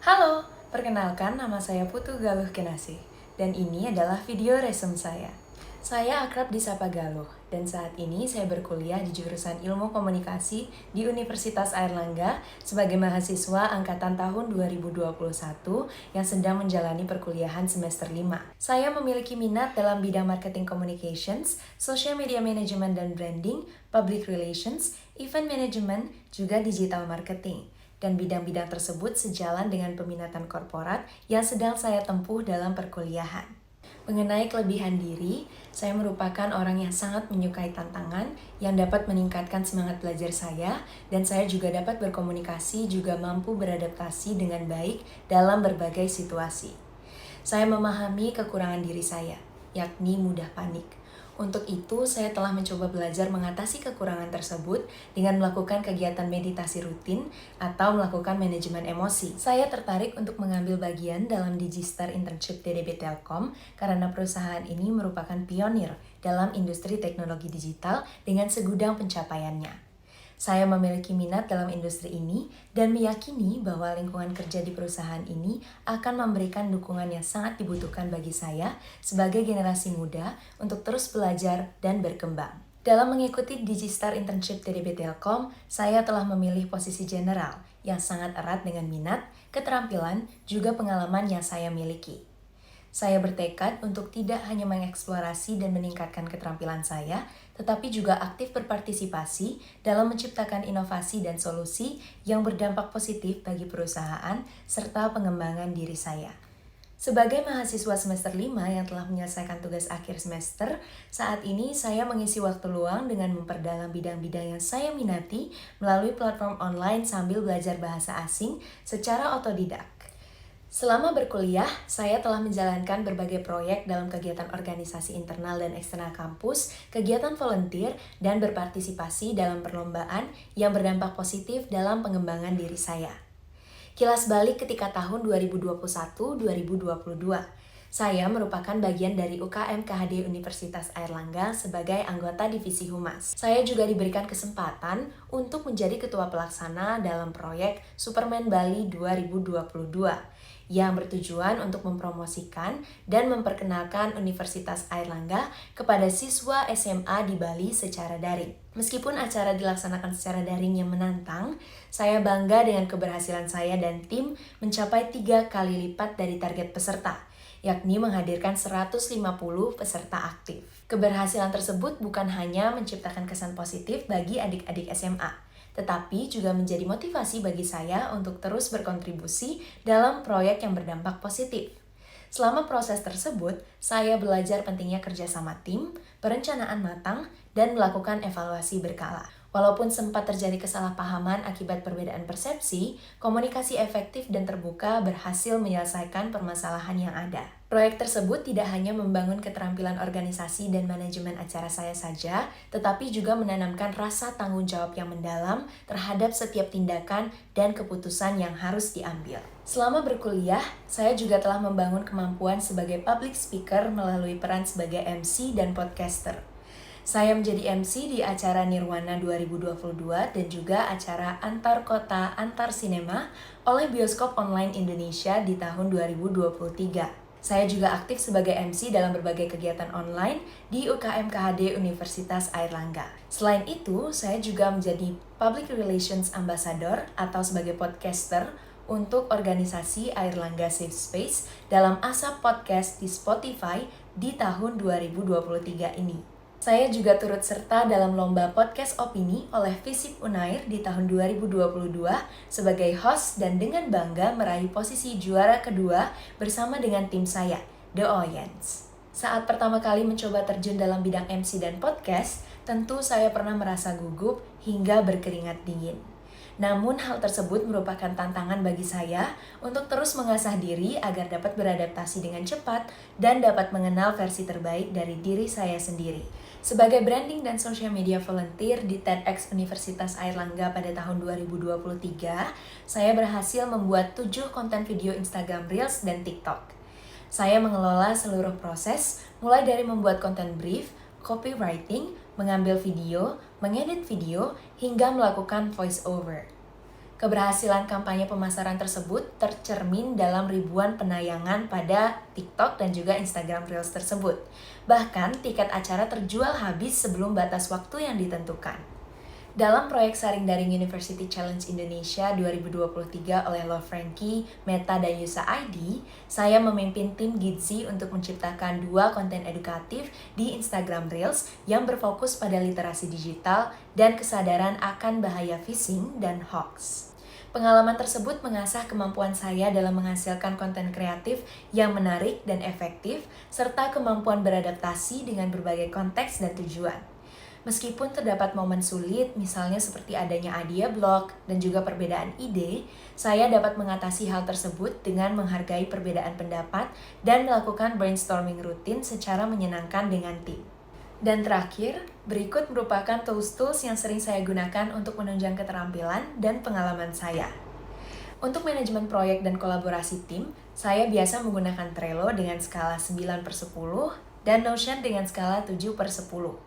Halo, perkenalkan nama saya Putu Galuh Kinasih, dan ini adalah video resume saya. Saya akrab disapa Galuh, dan saat ini saya berkuliah di jurusan Ilmu Komunikasi di Universitas Airlangga sebagai mahasiswa angkatan tahun 2021 yang sedang menjalani perkuliahan semester 5. Saya memiliki minat dalam bidang marketing communications, social media management dan branding, public relations, event management, juga digital marketing. Dan bidang-bidang tersebut sejalan dengan peminatan korporat yang sedang saya tempuh dalam perkuliahan. Mengenai kelebihan diri, saya merupakan orang yang sangat menyukai tantangan yang dapat meningkatkan semangat belajar saya, dan saya juga dapat berkomunikasi juga mampu beradaptasi dengan baik dalam berbagai situasi. Saya memahami kekurangan diri saya, yakni mudah panik. Untuk itu, saya telah mencoba belajar mengatasi kekurangan tersebut dengan melakukan kegiatan meditasi rutin atau melakukan manajemen emosi. Saya tertarik untuk mengambil bagian dalam Digistar Internship TDB Telkom karena perusahaan ini merupakan pionir dalam industri teknologi digital dengan segudang pencapaiannya. Saya memiliki minat dalam industri ini dan meyakini bahwa lingkungan kerja di perusahaan ini akan memberikan dukungan yang sangat dibutuhkan bagi saya sebagai generasi muda untuk terus belajar dan berkembang. Dalam mengikuti Digistar Internship TDB Telkom, saya telah memilih posisi general yang sangat erat dengan minat, keterampilan, juga pengalaman yang saya miliki. Saya bertekad untuk tidak hanya mengeksplorasi dan meningkatkan keterampilan saya, tetapi juga aktif berpartisipasi dalam menciptakan inovasi dan solusi yang berdampak positif bagi perusahaan serta pengembangan diri saya. Sebagai mahasiswa semester 5 yang telah menyelesaikan tugas akhir semester, saat ini saya mengisi waktu luang dengan memperdalam bidang-bidang yang saya minati melalui platform online sambil belajar bahasa asing secara otodidak. Selama berkuliah, saya telah menjalankan berbagai proyek dalam kegiatan organisasi internal dan eksternal kampus, kegiatan volunteer, dan berpartisipasi dalam perlombaan yang berdampak positif dalam pengembangan diri saya. Kilas balik ketika tahun 2021-2022. Saya merupakan bagian dari UKM KHD Universitas Airlangga sebagai anggota Divisi Humas. Saya juga diberikan kesempatan untuk menjadi ketua pelaksana dalam proyek Superman Bali 2022 yang bertujuan untuk mempromosikan dan memperkenalkan Universitas Airlangga kepada siswa SMA di Bali secara daring. Meskipun acara dilaksanakan secara daring yang menantang, saya bangga dengan keberhasilan saya dan tim mencapai 3 kali lipat dari target peserta, yakni menghadirkan 150 peserta aktif. Keberhasilan tersebut bukan hanya menciptakan kesan positif bagi adik-adik SMA, tetapi juga menjadi motivasi bagi saya untuk terus berkontribusi dalam proyek yang berdampak positif. Selama proses tersebut, saya belajar pentingnya kerjasama tim, perencanaan matang, dan melakukan evaluasi berkala. Walaupun sempat terjadi kesalahpahaman akibat perbedaan persepsi, komunikasi efektif dan terbuka berhasil menyelesaikan permasalahan yang ada. Proyek tersebut tidak hanya membangun keterampilan organisasi dan manajemen acara saya saja, tetapi juga menanamkan rasa tanggung jawab yang mendalam terhadap setiap tindakan dan keputusan yang harus diambil. Selama berkuliah, saya juga telah membangun kemampuan sebagai public speaker melalui peran sebagai MC dan podcaster. Saya menjadi MC di acara Nirwana 2022 dan juga acara Antar Kota Antar Sinema oleh Bioskop Online Indonesia di tahun 2023. Saya juga aktif sebagai MC dalam berbagai kegiatan online di UKM KHD Universitas Airlangga. Selain itu, saya juga menjadi Public Relations Ambassador atau sebagai podcaster untuk organisasi Airlangga Safe Space dalam Asap Podcast di Spotify di tahun 2023 ini. Saya juga turut serta dalam lomba podcast opini oleh Visip Unair di tahun 2022 sebagai host dan dengan bangga meraih posisi juara kedua bersama dengan tim saya, The Oyens. Saat pertama kali mencoba terjun dalam bidang MC dan podcast, tentu saya pernah merasa gugup hingga berkeringat dingin. Namun hal tersebut merupakan tantangan bagi saya untuk terus mengasah diri agar dapat beradaptasi dengan cepat dan dapat mengenal versi terbaik dari diri saya sendiri. Sebagai branding dan social media volunteer di TEDx Universitas Airlangga pada tahun 2023, saya berhasil membuat 7 konten video Instagram Reels dan TikTok. Saya mengelola seluruh proses, mulai dari membuat konten brief, copywriting, mengambil video, mengedit video, hingga melakukan voice over. Keberhasilan kampanye pemasaran tersebut tercermin dalam ribuan penayangan pada TikTok dan juga Instagram Reels tersebut. Bahkan, tiket acara terjual habis sebelum batas waktu yang ditentukan. Dalam proyek Saring Daring University Challenge Indonesia 2023 oleh Love Frankie, Meta, dan Yusa ID, saya memimpin tim Gidzi untuk menciptakan 2 konten edukatif di Instagram Reels yang berfokus pada literasi digital dan kesadaran akan bahaya phishing dan hoax. Pengalaman tersebut mengasah kemampuan saya dalam menghasilkan konten kreatif yang menarik dan efektif, serta kemampuan beradaptasi dengan berbagai konteks dan tujuan. Meskipun terdapat momen sulit, misalnya seperti adanya idea block dan juga perbedaan ide, saya dapat mengatasi hal tersebut dengan menghargai perbedaan pendapat dan melakukan brainstorming rutin secara menyenangkan dengan tim. Dan terakhir, berikut merupakan tools-tools yang sering saya gunakan untuk menunjang keterampilan dan pengalaman saya. Untuk manajemen proyek dan kolaborasi tim, saya biasa menggunakan Trello dengan skala 9/10 dan Notion dengan skala 7/10.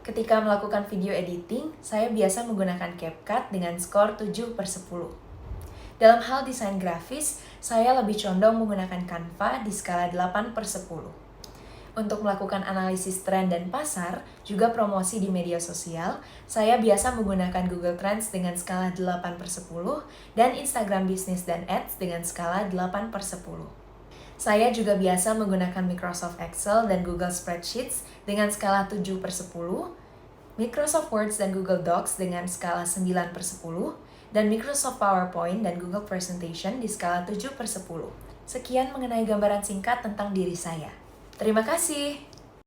Ketika melakukan video editing, saya biasa menggunakan CapCut dengan skor 7/10. Dalam hal desain grafis, saya lebih condong menggunakan Canva di skala 8/10. Untuk melakukan analisis tren dan pasar, juga promosi di media sosial, saya biasa menggunakan Google Trends dengan skala 8/10 dan Instagram Business dan Ads dengan skala 8/10. Saya juga biasa menggunakan Microsoft Excel dan Google Spreadsheets dengan skala 7/10, Microsoft Words dan Google Docs dengan skala 9/10, dan Microsoft PowerPoint dan Google Presentation di skala 7/10. Sekian mengenai gambaran singkat tentang diri saya. Terima kasih.